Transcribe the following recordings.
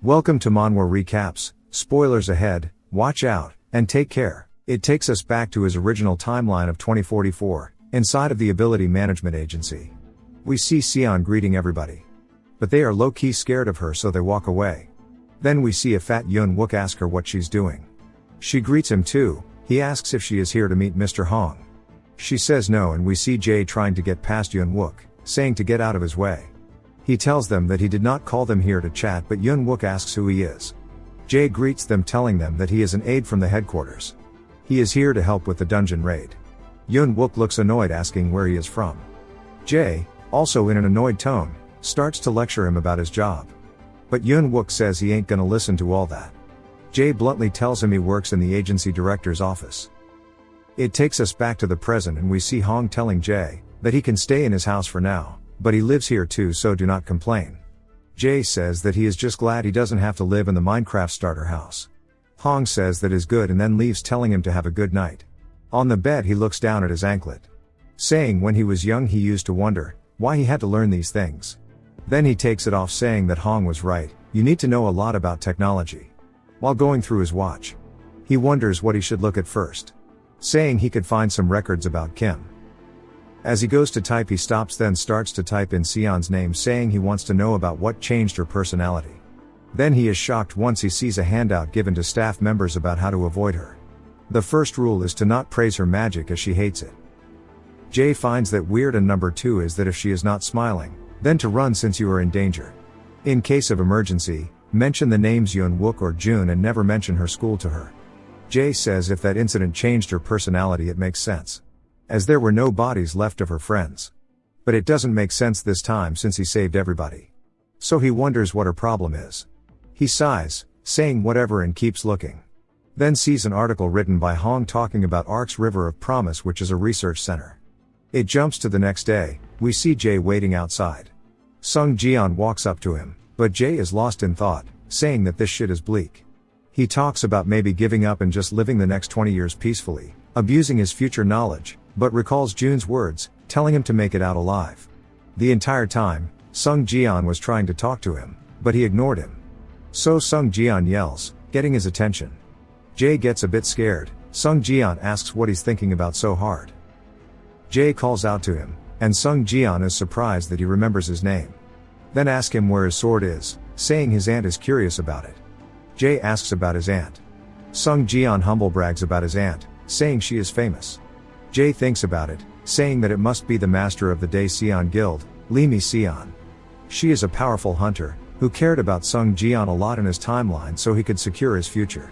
Welcome to Manhwa Recaps, spoilers ahead, watch out, and take care. It takes us back to his original timeline of 2044, inside of the Ability Management Agency. We see Sion greeting everybody. But they are low-key scared of her, so they walk away. Then we see a fat Yun Wook ask her what she's doing. She greets him too. He asks if she is here to meet Mr. Hong. She says no, and we see Jae trying to get past Yun Wook, saying to get out of his way. He tells them that he did not call them here to chat, but Yun Wook asks who he is. Jae greets them, telling them that he is an aide from the headquarters. He is here to help with the dungeon raid. Yun Wook looks annoyed, asking where he is from. Jae, also in an annoyed tone, starts to lecture him about his job. But Yun Wook says he ain't gonna listen to all that. Jae bluntly tells him he works in the agency director's office. It takes us back to the present, and we see Hong telling Jae that he can stay in his house for now, but he lives here too, so do not complain. Jae says that he is just glad he doesn't have to live in the Minecraft starter house. Hong says that is good and then leaves, telling him to have a good night. On the bed he looks down at his anklet, saying when he was young he used to wonder why he had to learn these things. Then he takes it off, saying that Hong was right, you need to know a lot about technology. While going through his watch, he wonders what he should look at first, saying he could find some records about Kim. As he goes to type, he stops, then starts to type in Sion's name, saying he wants to know about what changed her personality. Then he is shocked once he sees a handout given to staff members about how to avoid her. The first rule is to not praise her magic, as she hates it. Jae finds that weird, and number 2 is that if she is not smiling, then to run since you are in danger. In case of emergency, mention the names Yun Wook or Jun and never mention her school to her. Jae says if that incident changed her personality, it makes sense, as there were no bodies left of her friends. But it doesn't make sense this time since he saved everybody. So he wonders what her problem is. He sighs, saying whatever, and keeps looking. Then sees an article written by Hong talking about Ark's River of Promise, which is a research center. It jumps to the next day. We see Jae waiting outside. Sung Jian walks up to him, but Jae is lost in thought, saying that this shit is bleak. He talks about maybe giving up and just living the next 20 years peacefully, abusing his future knowledge, but recalls Jun's words, telling him to make it out alive. The entire time, Sung Jian was trying to talk to him, but he ignored him. So Sung Jian yells, getting his attention. Jae gets a bit scared. Sung Jian asks what he's thinking about so hard. Jae calls out to him, and Sung Jian is surprised that he remembers his name. Then asks him where his sword is, saying his aunt is curious about it. Jae asks about his aunt. Sung Jian humble brags about his aunt, saying she is famous. Jae thinks about it, saying that it must be the master of the Day Sion Guild, Limi Sion. She is a powerful hunter, who cared about Sung Jian a lot in his timeline so he could secure his future.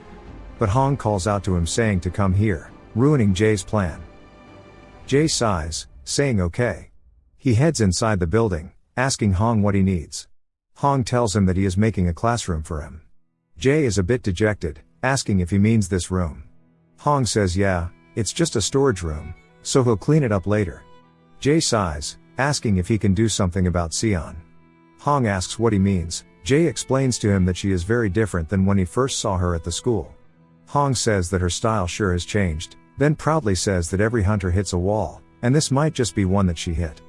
But Hong calls out to him, saying to come here, ruining Jae's plan. Jae sighs, saying okay. He heads inside the building, asking Hong what he needs. Hong tells him that he is making a classroom for him. Jae is a bit dejected, asking if he means this room. Hong says yeah, it's just a storage room, so he'll clean it up later. Jae sighs, asking if he can do something about Sion. Hong asks what he means. Jae explains to him that she is very different than when he first saw her at the school. Hong says that her style sure has changed, then proudly says that every hunter hits a wall, and this might just be one that she hit.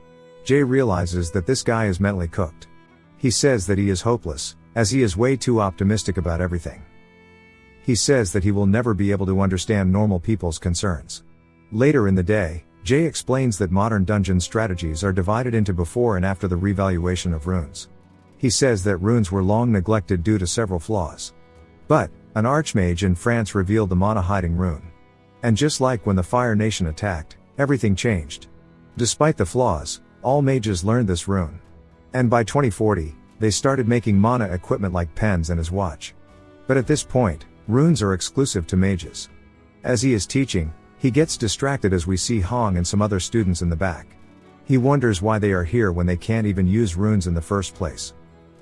Jae realizes that this guy is mentally cooked. He says that he is hopeless, as he is way too optimistic about everything. He says that he will never be able to understand normal people's concerns. Later in the day, Jae explains that modern dungeon strategies are divided into before and after the revaluation of runes. He says that runes were long neglected due to several flaws. But an archmage in France revealed the mana hiding rune. And just like when the Fire Nation attacked, everything changed. Despite the flaws, all mages learned this rune. And by 2040, they started making mana equipment like pens and his watch. But at this point, runes are exclusive to mages. As he is teaching, he gets distracted as we see Hong and some other students in the back. He wonders why they are here when they can't even use runes in the first place.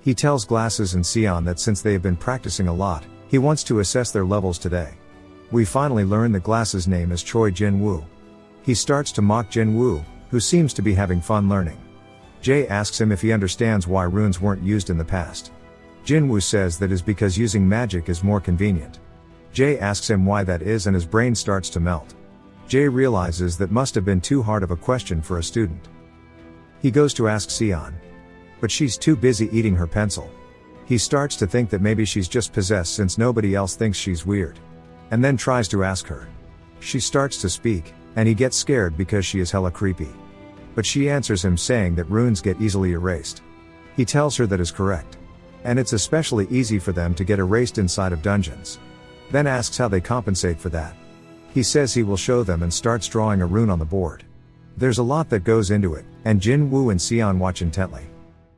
He tells Glasses and Sion that since they have been practicing a lot, he wants to assess their levels today. We finally learn that Glasses' name is Choi Jin-woo. He starts to mock Jin-woo, who seems to be having fun learning. Jae asks him if he understands why runes weren't used in the past. Jin-woo says that is because using magic is more convenient. Jae asks him why that is, and his brain starts to melt. Jae realizes that must have been too hard of a question for a student. He goes to ask Sion, but she's too busy eating her pencil. He starts to think that maybe she's just possessed since nobody else thinks she's weird. And then tries to ask her. She starts to speak, and he gets scared because she is hella creepy. But she answers him saying that runes get easily erased. He tells her that is correct. And it's especially easy for them to get erased inside of dungeons. Then asks how they compensate for that. He says he will show them and starts drawing a rune on the board. There's a lot that goes into it, and Jin Woo and Sion watch intently.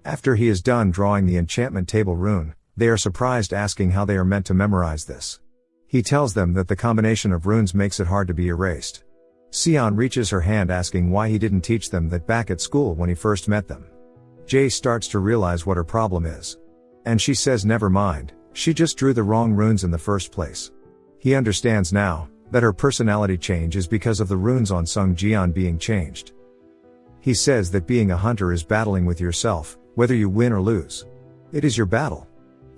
After he is done drawing the enchantment table rune, they are surprised asking how they are meant to memorize this. He tells them that the combination of runes makes it hard to be erased. Sion reaches her hand asking why he didn't teach them that back at school when he first met them. Jae starts to realize what her problem is. And she says never mind, she just drew the wrong runes in the first place. He understands now that her personality change is because of the runes on Sung Jian being changed. He says that being a hunter is battling with yourself, whether you win or lose. It is your battle.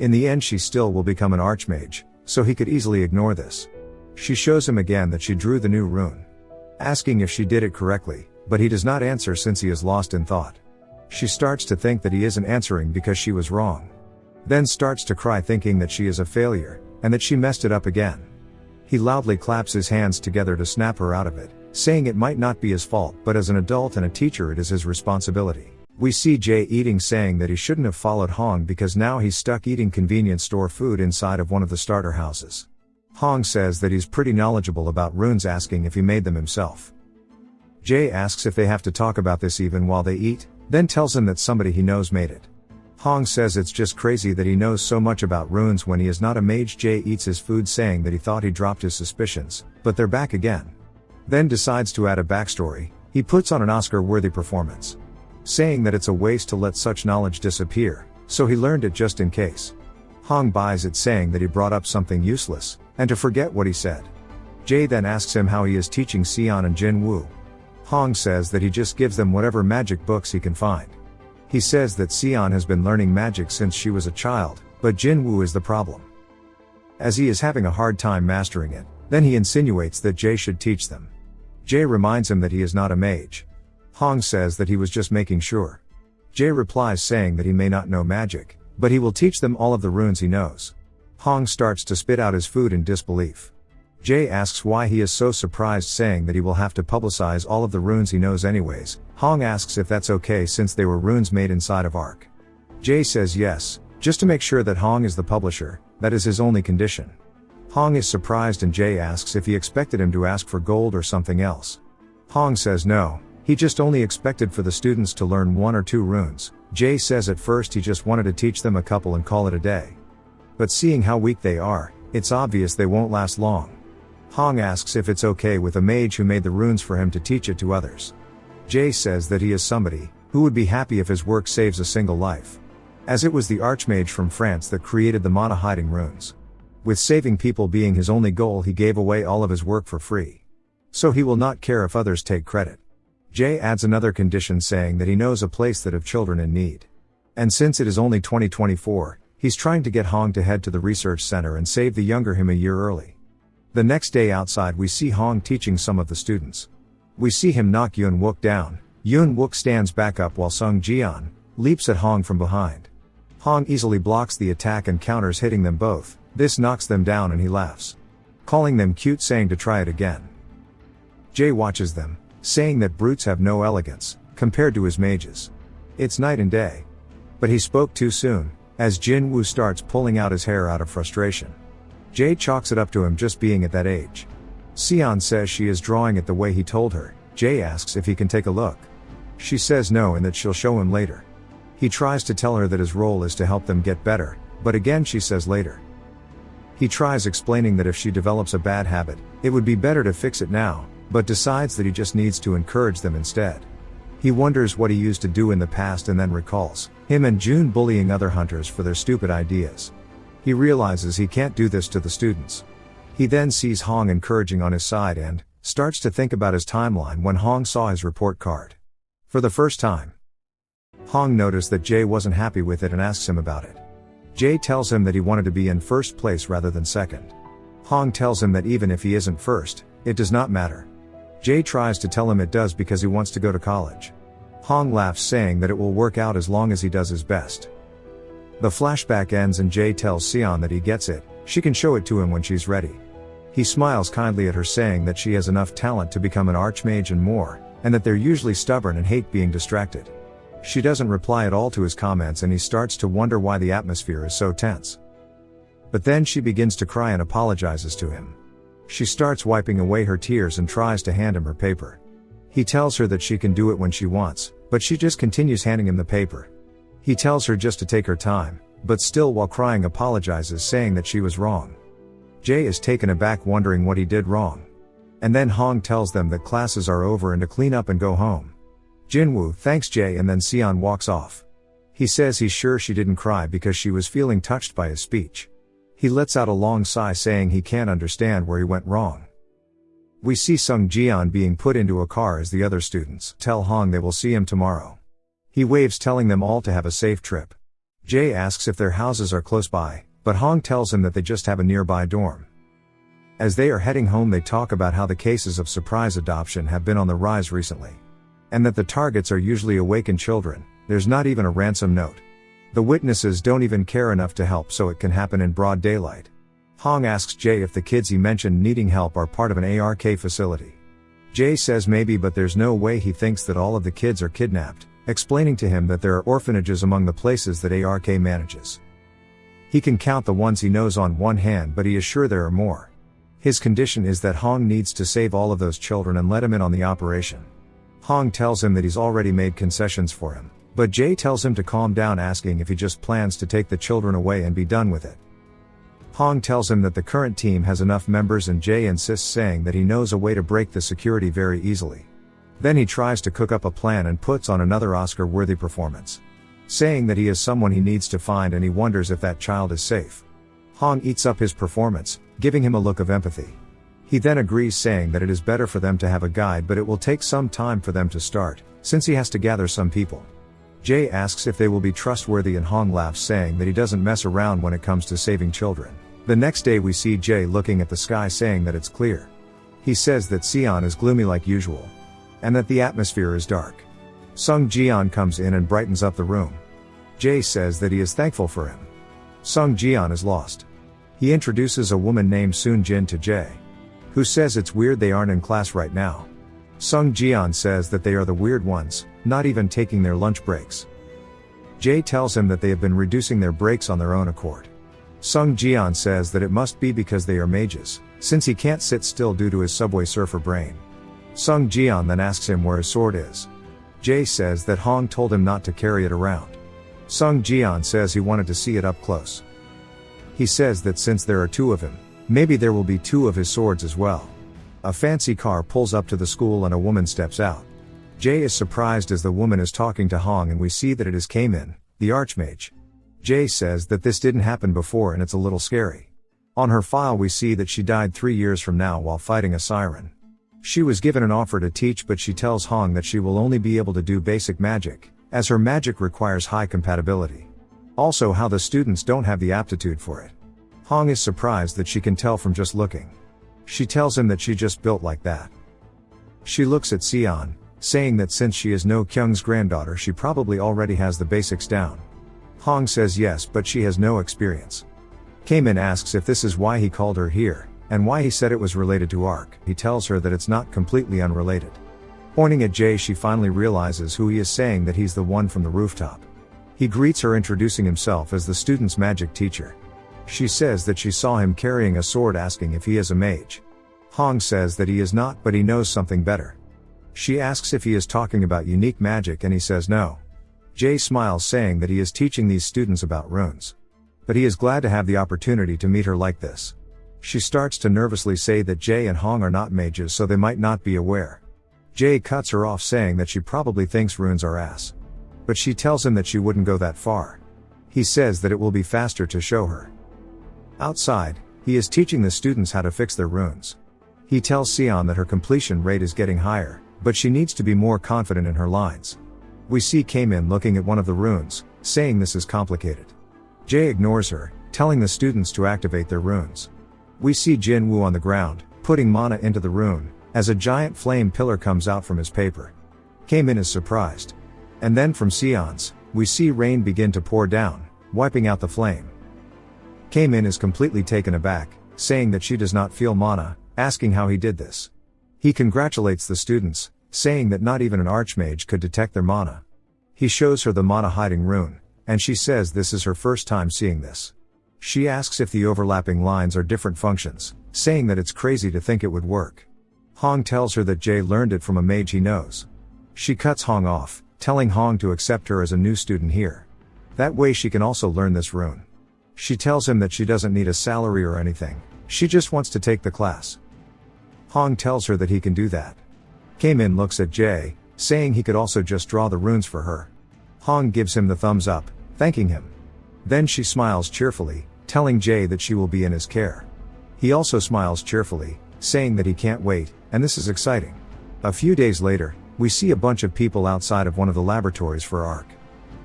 In the end she still will become an archmage, so he could easily ignore this. She shows him again that she drew the new rune, asking if she did it correctly, but he does not answer since he is lost in thought. She starts to think that he isn't answering because she was wrong. Then starts to cry thinking that she is a failure, and that she messed it up again. He loudly claps his hands together to snap her out of it, saying it might not be his fault but as an adult and a teacher it is his responsibility. We see Jae eating saying that he shouldn't have followed Hong because now he's stuck eating convenience store food inside of one of the starter houses. Hong says that he's pretty knowledgeable about runes asking if he made them himself. Jae asks if they have to talk about this even while they eat, then tells him that somebody he knows made it. Hong says it's just crazy that he knows so much about runes when he is not a mage. Jae eats his food saying that he thought he dropped his suspicions, but they're back again. Then decides to add a backstory. He puts on an Oscar-worthy performance, saying that it's a waste to let such knowledge disappear, so he learned it just in case. Hong buys it saying that he brought up something useless, and to forget what he said. Jae then asks him how he is teaching Sion and Jin Woo. Hong says that he just gives them whatever magic books he can find. He says that Sion has been learning magic since she was a child, but Jin Woo is the problem, as he is having a hard time mastering it. Then he insinuates that Jae should teach them. Jae reminds him that he is not a mage. Hong says that he was just making sure. Jae replies saying that he may not know magic, but he will teach them all of the runes he knows. Hong starts to spit out his food in disbelief. Jae asks why he is so surprised, saying that he will have to publicize all of the runes he knows anyways. Hong asks if that's okay since they were runes made inside of Ark. Jae says yes, just to make sure that Hong is the publisher, that is his only condition. Hong is surprised and Jae asks if he expected him to ask for gold or something else. Hong says no, he just only expected for the students to learn 1 or 2 runes. Jae says at first he just wanted to teach them a couple and call it a day. But seeing how weak they are, it's obvious they won't last long. Hong asks if it's okay with a mage who made the runes for him to teach it to others. Jae says that he is somebody who would be happy if his work saves a single life, as it was the archmage from France that created the mana hiding runes. With saving people being his only goal, he gave away all of his work for free. So he will not care if others take credit. Jae adds another condition saying that he knows a place that have children in need. And since it is only 2024, he's trying to get Hong to head to the research center and save the younger him a year early. The next day outside we see Hong teaching some of the students. We see him knock Yun Wook down. Yun Wook stands back up while Sung Jian leaps at Hong from behind. Hong easily blocks the attack and counters, hitting them both. This knocks them down and he laughs, calling them cute, saying to try it again. Jae watches them, saying that brutes have no elegance compared to his mages. It's night and day. But he spoke too soon, as Jin Woo starts pulling out his hair out of frustration. Jae chalks it up to him just being at that age. Sion says she is drawing it the way he told her. Jae asks if he can take a look. She says no and that she'll show him later. He tries to tell her that his role is to help them get better, but again she says later. He tries explaining that if she develops a bad habit, it would be better to fix it now, but decides that he just needs to encourage them instead. He wonders what he used to do in the past and then recalls him and June bullying other hunters for their stupid ideas. He realizes he can't do this to the students. He then sees Hong encouraging on his side and starts to think about his timeline when Hong saw his report card. For the first time, Hong noticed that Jae wasn't happy with it and asks him about it. Jae tells him that he wanted to be in first place rather than second. Hong tells him that even if he isn't first, it does not matter. Jae tries to tell him it does because he wants to go to college. Hong laughs, saying that it will work out as long as he does his best. The flashback ends and Jae tells Seon that he gets it, she can show it to him when she's ready. He smiles kindly at her, saying that she has enough talent to become an archmage and more, and that they're usually stubborn and hate being distracted. She doesn't reply at all to his comments and he starts to wonder why the atmosphere is so tense. But then she begins to cry and apologizes to him. She starts wiping away her tears and tries to hand him her paper. He tells her that she can do it when she wants, but she just continues handing him the paper. He tells her just to take her time, but still while crying apologizes, saying that she was wrong. Jae is taken aback, wondering what he did wrong. And then Hong tells them that classes are over and to clean up and go home. Jinwoo thanks Jae and then Seon walks off. He says he's sure she didn't cry because she was feeling touched by his speech. He lets out a long sigh, saying he can't understand where he went wrong. We see Sung Jian being put into a car as the other students tell Hong they will see him tomorrow. He waves, telling them all to have a safe trip. Jae asks if their houses are close by, but Hong tells him that they just have a nearby dorm. As they are heading home, they talk about how the cases of surprise adoption have been on the rise recently. And that the targets are usually awakened children, there's not even a ransom note. The witnesses don't even care enough to help, so it can happen in broad daylight. Hong asks Jae if the kids he mentioned needing help are part of an ARK facility. Jae says maybe, but there's no way. He thinks that all of the kids are kidnapped, explaining to him that there are orphanages among the places that ARK manages. He can count the ones he knows on one hand, but he is sure there are more. His condition is that Hong needs to save all of those children and let him in on the operation. Hong tells him that he's already made concessions for him, but Jae tells him to calm down, asking if he just plans to take the children away and be done with it. Hong tells him that the current team has enough members, and Jae insists, saying that he knows a way to break the security very easily. Then he tries to cook up a plan and puts on another Oscar-worthy performance, saying that he is someone he needs to find and he wonders if that child is safe. Hong eats up his performance, giving him a look of empathy. He then agrees, saying that it is better for them to have a guide, but it will take some time for them to start, since he has to gather some people. Jae asks if they will be trustworthy and Hong laughs, saying that he doesn't mess around when it comes to saving children. The next day we see Jae looking at the sky, saying that it's clear. He says that Seon is gloomy like usual, and that the atmosphere is dark. Sung Jian comes in and brightens up the room. Jae says that he is thankful for him. Sung Jian is lost. He introduces a woman named Soon Jin to Jae, who says it's weird they aren't in class right now. Sung Jian says that they are the weird ones, not even taking their lunch breaks. Jae tells him that they have been reducing their breaks on their own accord. Sung Jian says that it must be because they are mages, since he can't sit still due to his Subway Surfer brain. Sung Jian then asks him where his sword is. Jae says that Hong told him not to carry it around. Sung Jian says he wanted to see it up close. He says that since there are two of him, maybe there will be two of his swords as well. A fancy car pulls up to the school and a woman steps out. Jae is surprised as the woman is talking to Hong, and we see that it is Kaemin, the archmage. Jae says that this didn't happen before and it's a little scary. On her file we see that she died 3 years from now while fighting a siren. She was given an offer to teach, but she tells Hong that she will only be able to do basic magic, as her magic requires high compatibility. Also, how the students don't have the aptitude for it. Hong is surprised that she can tell from just looking. She tells him that she just built like that. She looks at Seon, saying that since she is No Kyung's granddaughter, she probably already has the basics down. Hong says yes, but she has no experience. Kaemin asks if this is why he called her here, and why he said it was related to ARK. He tells her that it's not completely unrelated. Pointing at Jae, she finally realizes who he is, saying that he's the one from the rooftop. He greets her, introducing himself as the student's magic teacher. She says that she saw him carrying a sword, asking if he is a mage. Hong says that he is not, but he knows something better. She asks if he is talking about unique magic, and he says no. Jae smiles, saying that he is teaching these students about runes. But he is glad to have the opportunity to meet her like this. She starts to nervously say that Jae and Hong are not mages, so they might not be aware. Jae cuts her off, saying that she probably thinks runes are ass. But she tells him that she wouldn't go that far. He says that it will be faster to show her. Outside, he is teaching the students how to fix their runes. He tells Seon that her completion rate is getting higher, but she needs to be more confident in her lines. We see Kaemin looking at one of the runes, saying this is complicated. Jae ignores her, telling the students to activate their runes. We see Jinwoo on the ground, putting mana into the rune, as a giant flame pillar comes out from his paper. Kaemin is surprised. And then from Seon's, we see rain begin to pour down, wiping out the flame. Min is completely taken aback, saying that she does not feel mana, asking how he did this. He congratulates the students, saying that not even an archmage could detect their mana. He shows her the mana hiding rune, and she says this is her first time seeing this. She asks if the overlapping lines are different functions, saying that it's crazy to think it would work. Hong tells her that Jae learned it from a mage he knows. She cuts Hong off, telling Hong to accept her as a new student here. That way she can also learn this rune. She tells him that she doesn't need a salary or anything, she just wants to take the class. Hong tells her that he can do that. Min looks at Jae, saying he could also just draw the runes for her. Hong gives him the thumbs up, thanking him. Then she smiles cheerfully, telling Jae that she will be in his care. He also smiles cheerfully, saying that he can't wait, and this is exciting. A few days later, we see a bunch of people outside of one of the laboratories for ARC.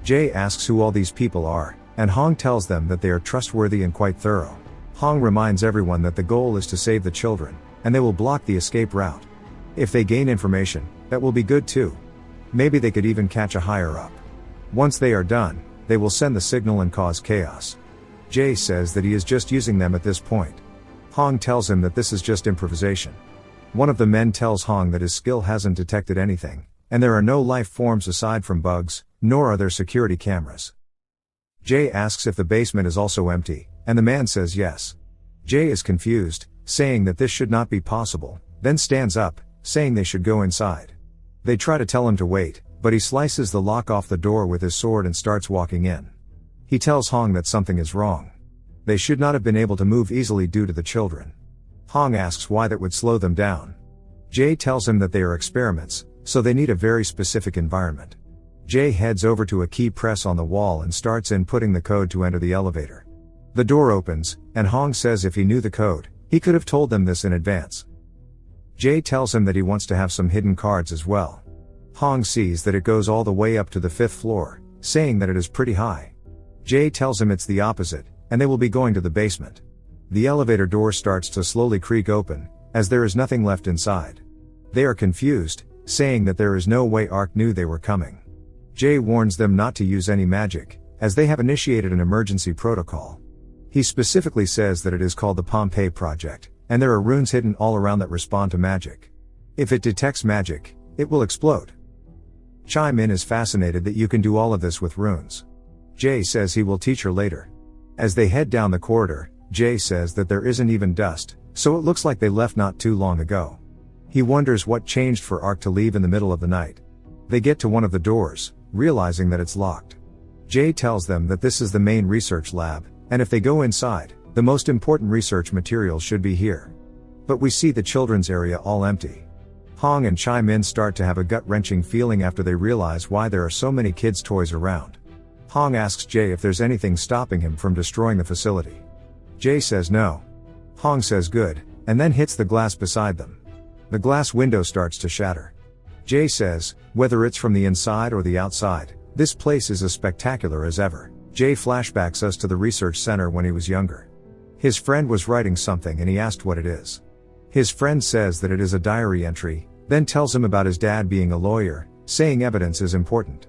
Jae asks who all these people are, and Hong tells them that they are trustworthy and quite thorough. Hong reminds everyone that the goal is to save the children, and they will block the escape route. If they gain information, that will be good too. Maybe they could even catch a higher up. Once they are done, they will send the signal and cause chaos. Jae says that he is just using them at this point. Hong tells him that this is just improvisation. One of the men tells Hong that his skill hasn't detected anything, and there are no life forms aside from bugs, nor are there security cameras. Jae asks if the basement is also empty, and the man says yes. Jae is confused, saying that this should not be possible, then stands up, saying they should go inside. They try to tell him to wait, but he slices the lock off the door with his sword and starts walking in. He tells Hong that something is wrong. They should not have been able to move easily due to the children. Hong asks why that would slow them down. Jae tells him that they are experiments, so they need a very specific environment. Jae heads over to a key press on the wall and starts inputting the code to enter the elevator. The door opens, and Hong says if he knew the code, he could have told them this in advance. Jae tells him that he wants to have some hidden cards as well. Hong sees that it goes all the way up to the 5th floor, saying that it is pretty high. Jae tells him it's the opposite, and they will be going to the basement. The elevator door starts to slowly creak open, as there is nothing left inside. They are confused, saying that there is no way ARC knew they were coming. Jae warns them not to use any magic, as they have initiated an emergency protocol. He specifically says that it is called the Pompeii Project, and there are runes hidden all around that respond to magic. If it detects magic, it will explode. Min is fascinated that you can do all of this with runes. Jae says he will teach her later. As they head down the corridor, Jae says that there isn't even dust, so it looks like they left not too long ago. He wonders what changed for ARC to leave in the middle of the night. They get to one of the doors, realizing that it's locked. Jae tells them that this is the main research lab, and if they go inside, the most important research materials should be here. But we see the children's area all empty. Hong and Min start to have a gut-wrenching feeling after they realize why there are so many kids' toys around. Hong asks Jae if there's anything stopping him from destroying the facility. Jae says no. Hong says good, and then hits the glass beside them. The glass window starts to shatter. Jae says, whether it's from the inside or the outside, this place is as spectacular as ever. Jae flashbacks us to the research center when he was younger. His friend was writing something and he asked what it is. His friend says that it is a diary entry, then tells him about his dad being a lawyer, saying evidence is important.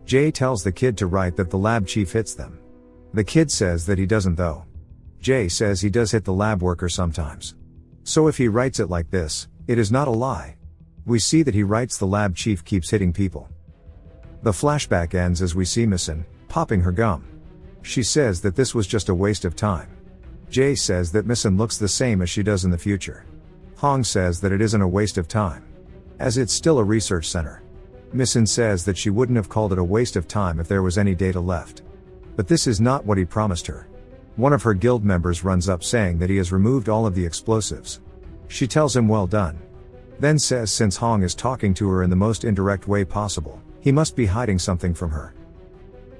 Jae tells the kid to write that the lab chief hits them. The kid says that he doesn't though. Jae says he does hit the lab worker sometimes. So if he writes it like this, it is not a lie. We see that he writes the lab chief keeps hitting people. The flashback ends as we see Min popping her gum. She says that this was just a waste of time. Jae says that Min looks the same as she does in the future. Hong says that it isn't a waste of time, as it's still a research center. Min says that she wouldn't have called it a waste of time if there was any data left. But this is not what he promised her. One of her guild members runs up saying that he has removed all of the explosives. She tells him well done. Then says since Hong is talking to her in the most indirect way possible, he must be hiding something from her.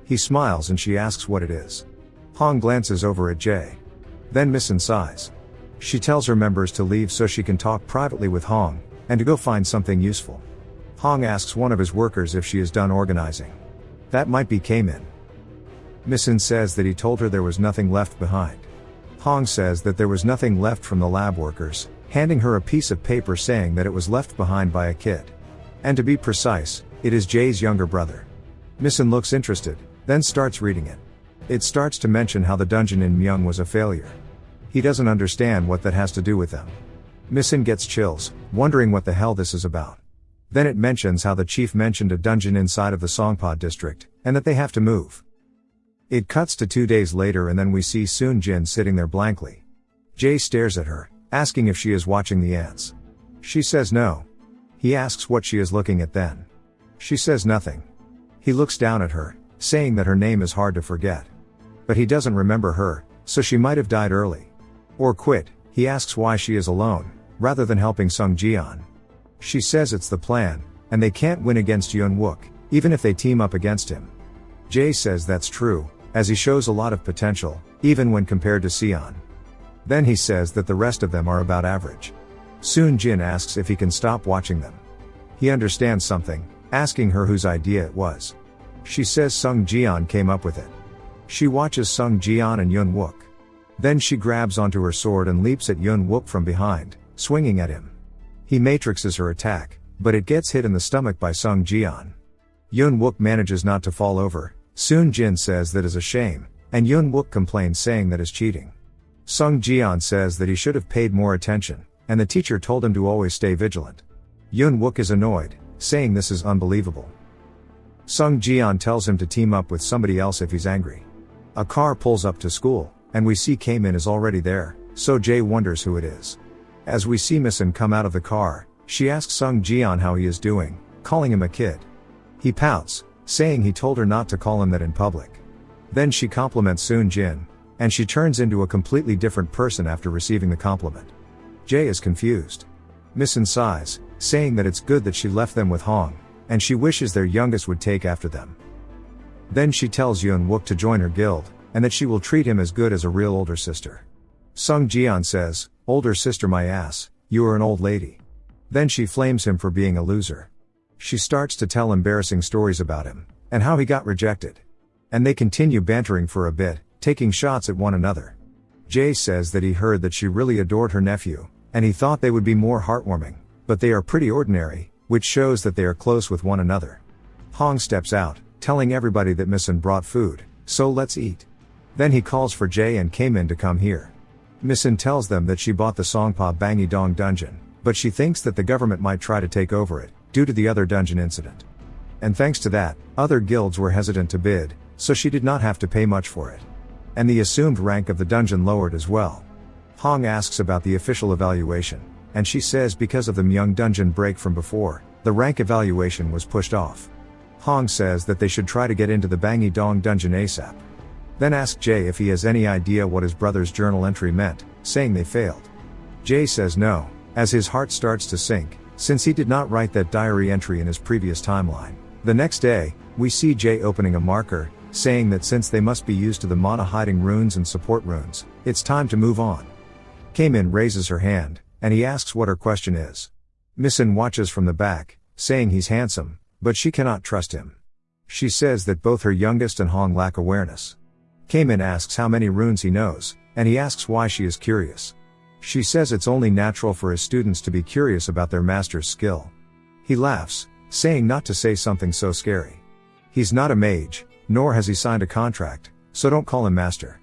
He smiles and she asks what it is. Hong glances over at Jae. Then Min sighs. She tells her members to leave so she can talk privately with Hong, and to go find something useful. Hong asks one of his workers if she is done organizing. That might be Min. Min says that he told her there was nothing left behind. Hong says that there was nothing left from the lab workers, handing her a piece of paper saying that it was left behind by a kid. And to be precise, it is Jae's younger brother. Min looks interested, then starts reading it. It starts to mention how the dungeon in Myung was a failure. He doesn't understand what that has to do with them. Misin gets chills, wondering what the hell this is about. Then it mentions how the chief mentioned a dungeon inside of the Songpa district, and that they have to move. It cuts to 2 days later and then we see Soon Jin sitting there blankly. Jae stares at her, asking if she is watching the ants. She says no. He asks what she is looking at then. She says nothing. He looks down at her, saying that her name is hard to forget. But he doesn't remember her, so she might have died early. Or quit. He asks why she is alone, rather than helping Sung Ji-an. She says it's the plan, and they can't win against Yoon Wook, even if they team up against him. Jae says that's true, as he shows a lot of potential, even when compared to Seon. Then he says that the rest of them are about average. Soon Jin asks if he can stop watching them. He understands something, asking her whose idea it was. She says Sung Ji-an came up with it. She watches Sung Ji-an and Yoon Wook. Then she grabs onto her sword and leaps at Yoon Wook from behind, swinging at him. He matrixes her attack, but it gets hit in the stomach by Sung Ji-an. Yoon Wook manages not to fall over. Soon Jin says that is a shame, and Yoon Wook complains saying that is cheating. Sung Ji-an says that he should have paid more attention, and the teacher told him to always stay vigilant. Yoon Wook is annoyed, saying this is unbelievable. Sung Ji-an tells him to team up with somebody else if he's angry. A car pulls up to school, and we see K-min is already there, so Jae wonders who it is. As we see Misin come out of the car, she asks Sung Ji-an how he is doing, calling him a kid. He pouts, saying he told her not to call him that in public. Then she compliments Soon Jin, and she turns into a completely different person after receiving the compliment. Jae is confused. Misin sighs, saying that it's good that she left them with Hong, and she wishes their youngest would take after them. Then she tells Yoon Wook to join her guild, and that she will treat him as good as a real older sister. Sung Ji-an says, "Older sister my ass, you are an old lady." Then she flames him for being a loser. She starts to tell embarrassing stories about him, and how he got rejected. And they continue bantering for a bit, taking shots at one another. Jae says that he heard that she really adored her nephew, and he thought they would be more heartwarming, but they are pretty ordinary, which shows that they are close with one another. Hong steps out, telling everybody that Misin brought food, so let's eat. Then he calls for Jae and K-min to come here. Misin tells them that she bought the Songpa Bangi Dong dungeon, but she thinks that the government might try to take over it, due to the other dungeon incident. And thanks to that, other guilds were hesitant to bid, so she did not have to pay much for it. And the assumed rank of the dungeon lowered as well. Hong asks about the official evaluation, and she says because of the Myung dungeon break from before, the rank evaluation was pushed off. Hong says that they should try to get into the Bangi Dong dungeon ASAP. Then asks Jae if he has any idea what his brother's journal entry meant, saying they failed. Jae says no, as his heart starts to sink, since he did not write that diary entry in his previous timeline. The next day, we see Jae opening a marker, saying that since they must be used to the mana hiding runes and support runes, it's time to move on. K-min raises her hand, and he asks what her question is. Misin watches from the back, saying he's handsome, but she cannot trust him. She says that both her youngest and Hong lack awareness. K-min asks how many runes he knows, and he asks why she is curious. She says it's only natural for his students to be curious about their master's skill. He laughs, saying not to say something so scary. He's not a mage, nor has he signed a contract, so don't call him master.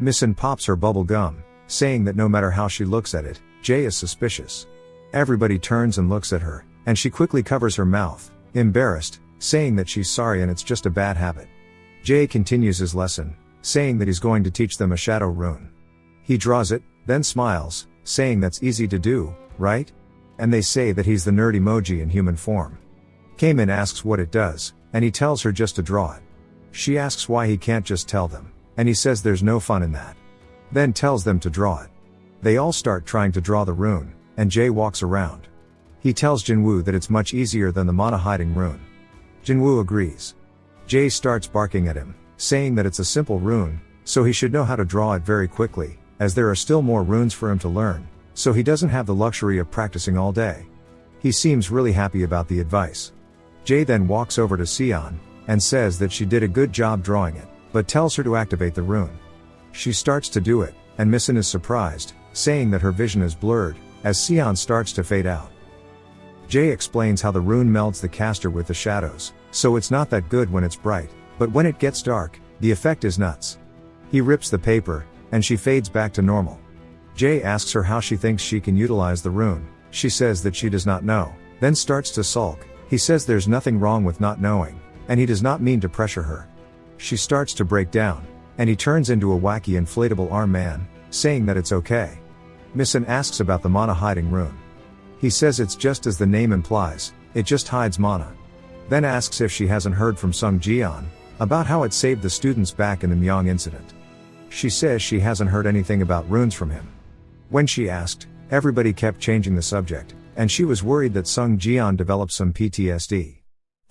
Misin pops her bubble gum, saying that no matter how she looks at it, Jae is suspicious. Everybody turns and looks at her, and she quickly covers her mouth, embarrassed, saying that she's sorry and it's just a bad habit. Jae continues his lesson, saying that he's going to teach them a shadow rune. He draws it, then smiles, saying that's easy to do, right? And they say that he's the nerd emoji in human form. K-min asks what it does, and he tells her just to draw it. She asks why he can't just tell them, and he says there's no fun in that. Then tells them to draw it. They all start trying to draw the rune, and Jae walks around. He tells Jinwoo that it's much easier than the mana hiding rune. Jinwoo agrees. Jae starts barking at him, saying that it's a simple rune, so he should know how to draw it very quickly, as there are still more runes for him to learn, so he doesn't have the luxury of practicing all day. He seems really happy about the advice. Jae then walks over to Seon, and says that she did a good job drawing it, but tells her to activate the rune. She starts to do it, and Misin is surprised, saying that her vision is blurred, as Seon starts to fade out. Jae explains how the rune melds the caster with the shadows, so it's not that good when it's bright, but when it gets dark, the effect is nuts. He rips the paper, and she fades back to normal. Jay asks her how she thinks she can utilize the rune. She says that she does not know, then starts to sulk. He says there's nothing wrong with not knowing, and he does not mean to pressure her. She starts to break down, and he turns into a wacky inflatable arm man, saying that it's okay. Misun asks about the mana hiding rune. He says it's just as the name implies, it just hides mana. Then asks if she hasn't heard from Sung Jian about how it saved the students back in the Myeong incident. She says she hasn't heard anything about runes from him. When she asked, everybody kept changing the subject, and she was worried that Sung Jian developed some PTSD.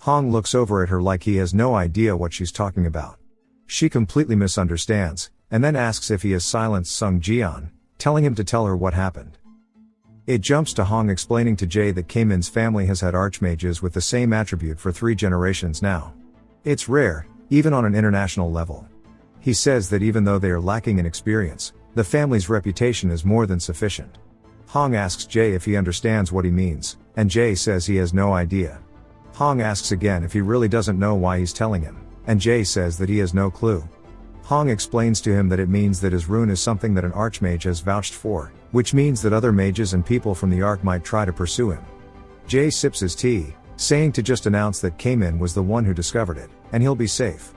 Hong looks over at her like he has no idea what she's talking about. She completely misunderstands, and then asks if he has silenced Sung Jian, telling him to tell her what happened. It jumps to Hong explaining to Jae that Kaimin's family has had archmages with the same attribute for 3 generations now. It's rare, even on an international level. He says that even though they are lacking in experience, the family's reputation is more than sufficient. Hong asks Jae if he understands what he means, and Jae says he has no idea. Hong asks again if he really doesn't know why he's telling him, and Jae says that he has no clue. Hong explains to him that it means that his rune is something that an archmage has vouched for, which means that other mages and people from the Ark might try to pursue him. Jae sips his tea, saying to just announce that Kaimin was the one who discovered it, and he'll be safe.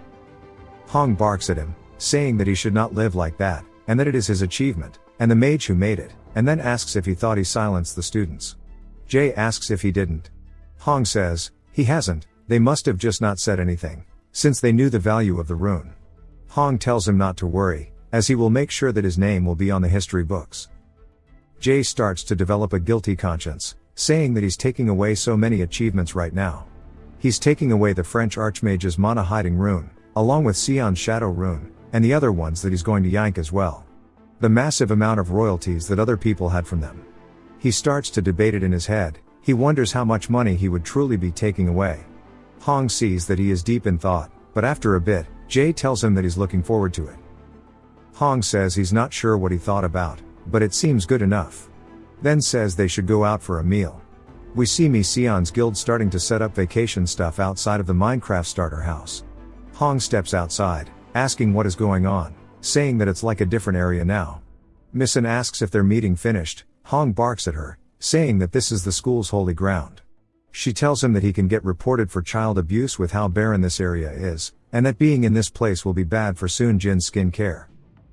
Hong barks at him, saying that he should not live like that, and that it is his achievement, and the mage who made it, and then asks if he thought he silenced the students. Jae asks if he didn't. Hong says, he hasn't, they must have just not said anything, since they knew the value of the rune. Hong tells him not to worry, as he will make sure that his name will be on the history books. Jae starts to develop a guilty conscience, saying that he's taking away so many achievements right now. He's taking away the French Archmage's mana hiding rune, along with Sion's shadow rune, and the other ones that he's going to yank as well. The massive amount of royalties that other people had from them. He starts to debate it in his head. He wonders how much money he would truly be taking away. Hong sees that he is deep in thought, but after a bit, Jae tells him that he's looking forward to it. Hong says he's not sure what he thought about, but it seems good enough. Then says they should go out for a meal. We see Sion's guild starting to set up vacation stuff outside of the Minecraft starter house. Hong steps outside, asking what is going on, saying that it's like a different area now. Misun asks if their meeting finished. Hong barks at her, saying that this is the school's holy ground. She tells him that he can get reported for child abuse with how barren this area is, and that being in this place will be bad for Soon Jin's skin care.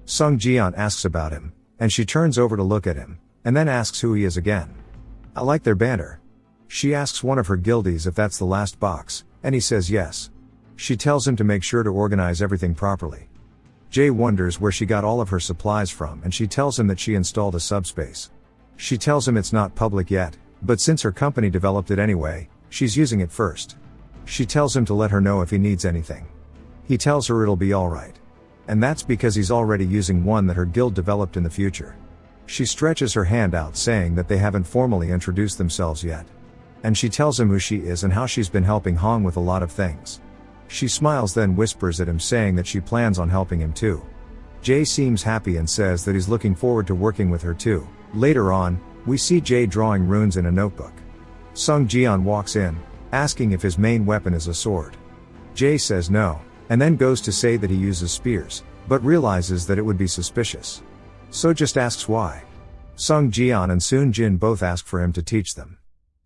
Sung Jian asks about him, and she turns over to look at him, and then asks who he is again. I like their banter. She asks one of her guildies if that's the last box, and he says yes. She tells him to make sure to organize everything properly. Jae wonders where she got all of her supplies from, and she tells him that she installed a subspace. She tells him it's not public yet, but since her company developed it anyway, she's using it first. She tells him to let her know if he needs anything. He tells her it'll be alright. And that's because he's already using one that her guild developed in the future. She stretches her hand out, saying that they haven't formally introduced themselves yet. And she tells him who she is and how she's been helping Hong with a lot of things. She smiles, then whispers at him, saying that she plans on helping him too. Jae seems happy and says that he's looking forward to working with her too. Later on, we see Jae drawing runes in a notebook. Sung Jian walks in, asking if his main weapon is a sword. Jae says no, and then goes to say that he uses spears, but realizes that it would be suspicious. So just asks why. Sung Jian and Soon Jin both ask for him to teach them.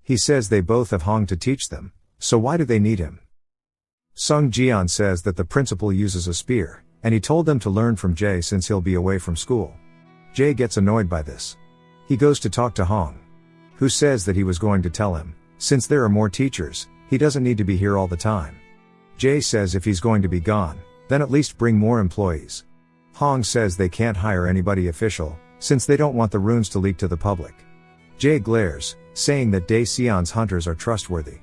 He says they both have Hong to teach them, so why do they need him? Sung Jian says that the principal uses a spear, and he told them to learn from Jae since he'll be away from school. Jae gets annoyed by this. He goes to talk to Hong, who says that he was going to tell him, since there are more teachers, he doesn't need to be here all the time. Jae says if he's going to be gone, then at least bring more employees. Hong says they can't hire anybody official, since they don't want the runes to leak to the public. Jae glares, saying that Dae Sion's hunters are trustworthy.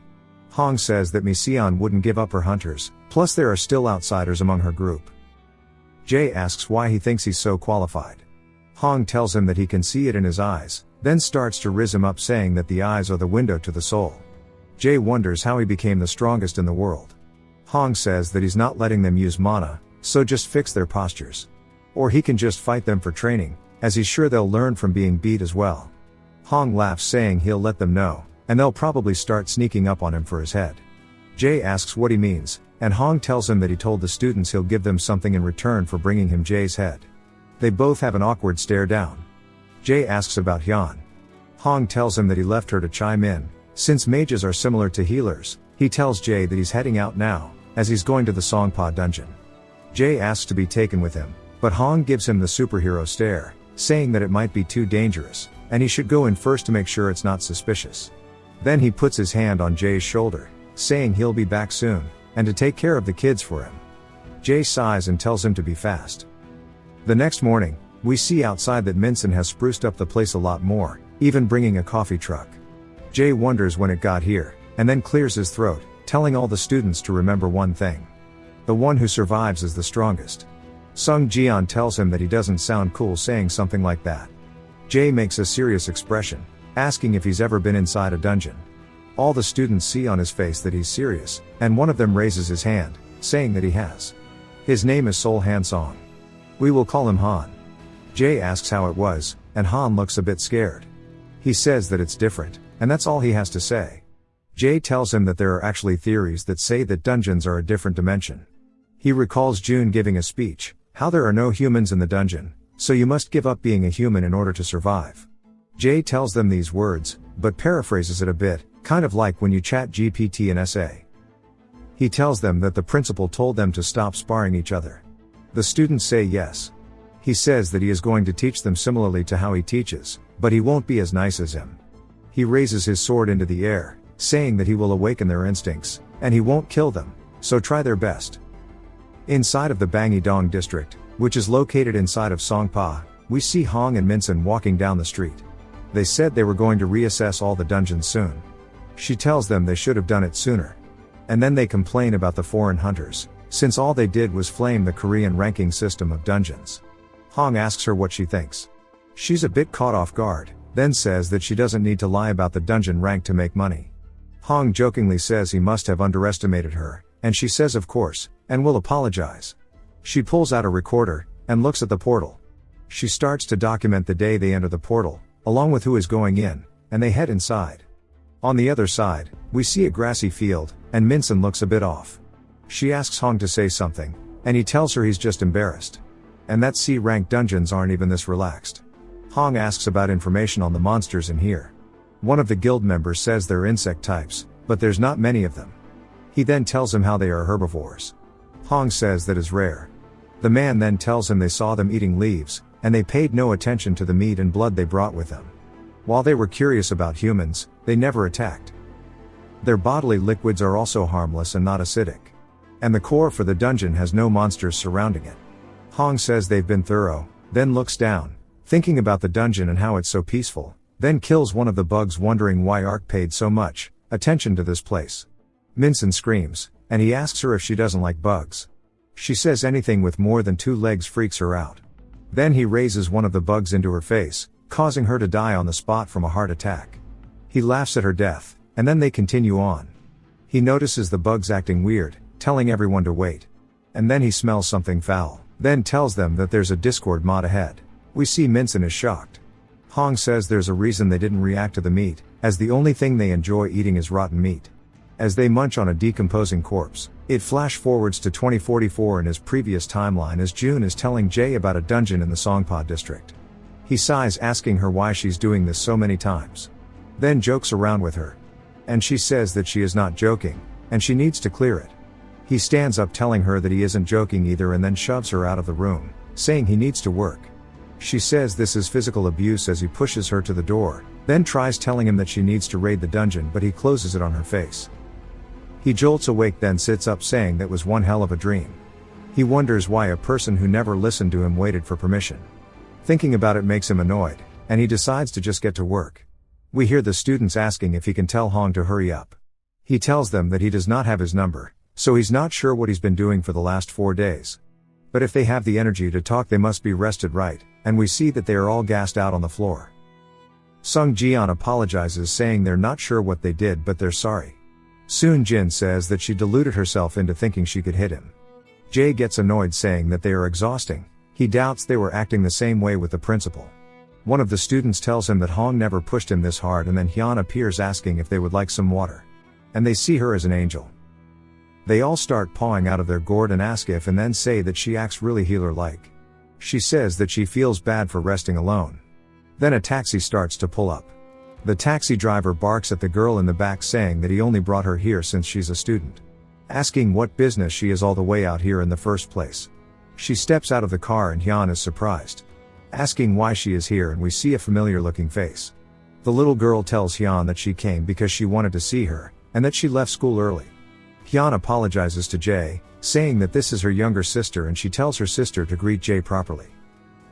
Hong says that Sion wouldn't give up her hunters, plus there are still outsiders among her group. Jae asks why he thinks he's so qualified. Hong tells him that he can see it in his eyes, then starts to rizz him up, saying that the eyes are the window to the soul. Jae wonders how he became the strongest in the world. Hong says that he's not letting them use mana, so just fix their postures. Or he can just fight them for training, as he's sure they'll learn from being beat as well. Hong laughs, saying he'll let them know, and they'll probably start sneaking up on him for his head. Jae asks what he means, and Hong tells him that he told the students he'll give them something in return for bringing him Jae's head. They both have an awkward stare down. Jae asks about Hyun. Hong tells him that he left her to chime in. Since mages are similar to healers, he tells Jae that he's heading out now, as he's going to the Songpa dungeon. Jae asks to be taken with him, but Hong gives him the superhero stare, saying that it might be too dangerous, and he should go in first to make sure it's not suspicious. Then he puts his hand on Jae's shoulder, saying he'll be back soon, and to take care of the kids for him. Jae sighs and tells him to be fast. The next morning, we see outside that Minson has spruced up the place a lot more, even bringing a coffee truck. Jae wonders when it got here, and then clears his throat, telling all the students to remember one thing. The one who survives is the strongest. Sung Jian tells him that he doesn't sound cool saying something like that. Jae makes a serious expression, asking if he's ever been inside a dungeon. All the students see on his face that he's serious, and one of them raises his hand, saying that he has. His name is Sol Han Song. We will call him Han. Jae asks how it was, and Han looks a bit scared. He says that it's different, and that's all he has to say. Jae tells him that there are actually theories that say that dungeons are a different dimension. He recalls June giving a speech, how there are no humans in the dungeon, so you must give up being a human in order to survive. Jae tells them these words, but paraphrases it a bit, kind of like when you chat GPT an essay. He tells them that the principal told them to stop sparring each other. The students say yes. He says that he is going to teach them similarly to how he teaches, but he won't be as nice as him. He raises his sword into the air, saying that he will awaken their instincts, and he won't kill them, so try their best. Inside of the Bangyi-dong district, which is located inside of Songpa, we see Hong and Minson walking down the street. They said they were going to reassess all the dungeons soon. She tells them they should have done it sooner. And then they complain about the foreign hunters, since all they did was flame the Korean ranking system of dungeons. Hong asks her what she thinks. She's a bit caught off guard, then says that she doesn't need to lie about the dungeon rank to make money. Hong jokingly says he must have underestimated her, and she says of course, and will apologize. She pulls out a recorder, and looks at the portal. She starts to document the day they enter the portal, along with who is going in, and they head inside. On the other side, we see a grassy field, and Minson looks a bit off. She asks Hong to say something, and he tells her he's just embarrassed. And that C-rank dungeons aren't even this relaxed. Hong asks about information on the monsters in here. One of the guild members says they're insect types, but there's not many of them. He then tells him how they are herbivores. Hong says that is rare. The man then tells him they saw them eating leaves, and they paid no attention to the meat and blood they brought with them. While they were curious about humans, they never attacked. Their bodily liquids are also harmless and not acidic. And the core for the dungeon has no monsters surrounding it. Hong says they've been thorough, then looks down, thinking about the dungeon and how it's so peaceful, then kills one of the bugs wondering why Ark paid so much attention to this place. Minson screams, and he asks her if she doesn't like bugs. She says anything with more than 2 legs freaks her out. Then he raises one of the bugs into her face, causing her to die on the spot from a heart attack. He laughs at her death, and then they continue on. He notices the bugs acting weird, telling everyone to wait. And then he smells something foul, then tells them that there's a Discord mod ahead. We see Minson is shocked. Hong says there's a reason they didn't react to the meat, as the only thing they enjoy eating is rotten meat. As they munch on a decomposing corpse, it flash forwards to 2044 in his previous timeline as June is telling Jae about a dungeon in the Songpa district. He sighs asking her why she's doing this so many times. Then jokes around with her. And she says that she is not joking, and she needs to clear it. He stands up telling her that he isn't joking either and then shoves her out of the room, saying he needs to work. She says this is physical abuse as he pushes her to the door, then tries telling him that she needs to raid the dungeon but he closes it on her face. He jolts awake then sits up saying that was one hell of a dream. He wonders why a person who never listened to him waited for permission. Thinking about it makes him annoyed, and he decides to just get to work. We hear the students asking if he can tell Hong to hurry up. He tells them that he does not have his number, so he's not sure what he's been doing for the last 4 days. But if they have the energy to talk they must be rested right, and we see that they are all gassed out on the floor. Sung Jian apologizes saying they're not sure what they did but they're sorry. Soon Jin says that she deluded herself into thinking she could hit him. Jae gets annoyed saying that they are exhausting. He doubts they were acting the same way with the principal. One of the students tells him that Hong never pushed him this hard and then Hyun appears asking if they would like some water. And they see her as an angel. They all start pawing out of their gourd and ask if and then say that she acts really healer-like. She says that she feels bad for resting alone. Then a taxi starts to pull up. The taxi driver barks at the girl in the back saying that he only brought her here since she's a student. Asking what business she is all the way out here in the first place. She steps out of the car and Hyun is surprised. Asking why she is here and we see a familiar looking face. The little girl tells Hyun that she came because she wanted to see her, and that she left school early. Hyun apologizes to Jae, saying that this is her younger sister and she tells her sister to greet Jae properly.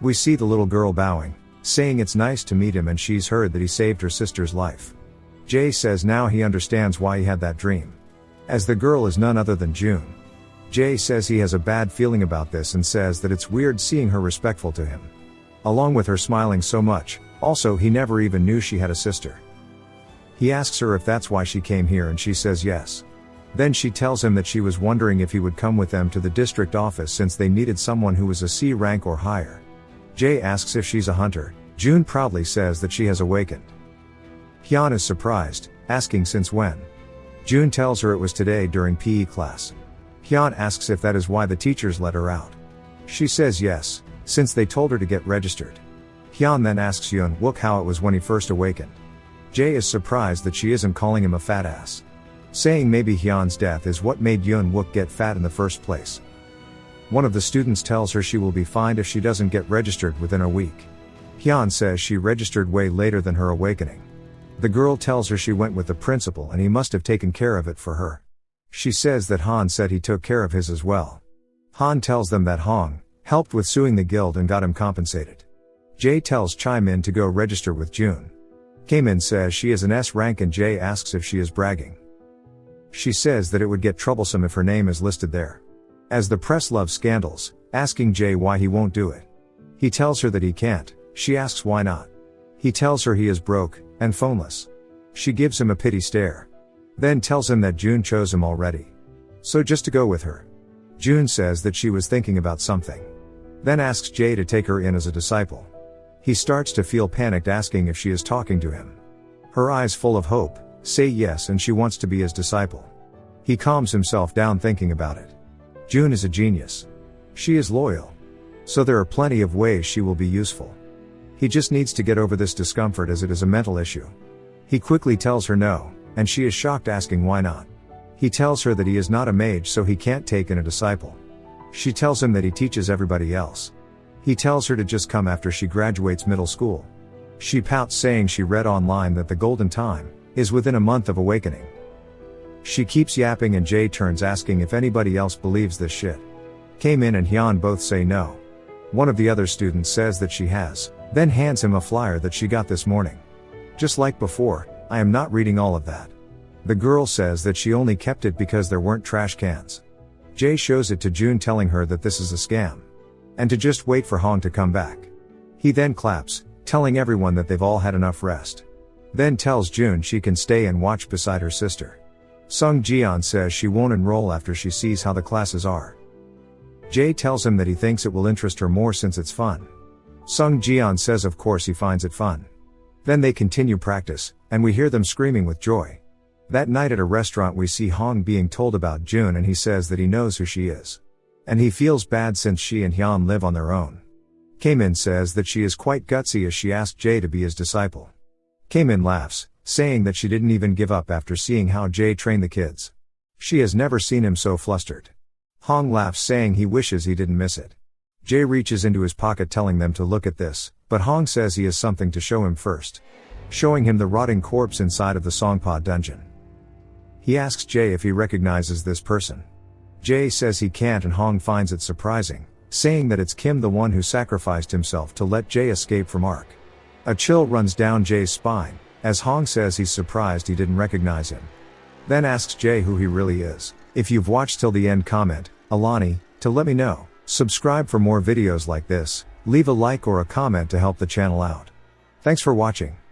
We see the little girl bowing, saying it's nice to meet him and she's heard that he saved her sister's life. Jae says now he understands why he had that dream. As the girl is none other than June. Jae says he has a bad feeling about this and says that it's weird seeing her respectful to him. Along with her smiling so much, also he never even knew she had a sister. He asks her if that's why she came here and she says yes. Then she tells him that she was wondering if he would come with them to the district office since they needed someone who was a C rank or higher. Jae asks if she's a hunter. June proudly says that she has awakened. Hyun is surprised, asking since when. June tells her it was today during PE class. Hyun asks if that is why the teachers let her out. She says yes, since they told her to get registered. Hyun then asks Yoon Wook how it was when he first awakened. Jae is surprised that she isn't calling him a fat ass. Saying maybe Hyun's death is what made Yoon Wook get fat in the first place. One of the students tells her she will be fined if she doesn't get registered within a week. Hyun says she registered way later than her awakening. The girl tells her she went with the principal and he must have taken care of it for her. She says that Han said he took care of his as well. Han tells them that Hong helped with suing the guild and got him compensated. Jae tells Chae-min to go register with June. Kae-min says she is an S rank and Jae asks if she is bragging. She says that it would get troublesome if her name is listed there. As the press loves scandals, asking Jae why he won't do it. He tells her that he can't, she asks why not. He tells her he is broke, and phoneless. She gives him a pity stare. Then tells him that June chose him already. So just to go with her. June says that she was thinking about something. Then asks Jae to take her in as a disciple. He starts to feel panicked asking if she is talking to him. Her eyes full of hope, say yes and she wants to be his disciple. He calms himself down thinking about it. June is a genius. She is loyal. So there are plenty of ways she will be useful. He just needs to get over this discomfort as it is a mental issue. He quickly tells her no, and she is shocked asking why not. He tells her that he is not a mage so he can't take in a disciple. She tells him that he teaches everybody else. He tells her to just come after she graduates middle school. She pouts saying she read online that the golden time is within a month of awakening. She keeps yapping and Jae turns asking if anybody else believes this shit. Kae-min and Hyun both say no. One of the other students says that she has, then hands him a flyer that she got this morning. Just like before, I am not reading all of that. The girl says that she only kept it because there weren't trash cans. Jae shows it to June telling her that this is a scam. And to just wait for Hong to come back. He then claps, telling everyone that they've all had enough rest. Then tells June she can stay and watch beside her sister. Sung Jian says she won't enroll after she sees how the classes are. Jae tells him that he thinks it will interest her more since it's fun. Sung Jian says of course he finds it fun. Then they continue practice, and we hear them screaming with joy. That night at a restaurant we see Hong being told about June and he says that he knows who she is. And he feels bad since she and Hyun live on their own. Kae-min says that she is quite gutsy as she asked Jae to be his disciple. Kae-min laughs, saying that she didn't even give up after seeing how Jae trained the kids. She has never seen him so flustered. Hong laughs saying he wishes he didn't miss it. Jae reaches into his pocket telling them to look at this, but Hong says he has something to show him first. Showing him the rotting corpse inside of the Songpa dungeon. He asks Jae if he recognizes this person. Jae says he can't and Hong finds it surprising, saying that it's Kim the one who sacrificed himself to let Jae escape from Ark. A chill runs down Jae's spine, as Hong says he's surprised he didn't recognize him. Then asks Jae who he really is. If you've watched till the end comment, Alani, to let me know. Subscribe for more videos like this, leave a like or a comment to help the channel out. Thanks for watching.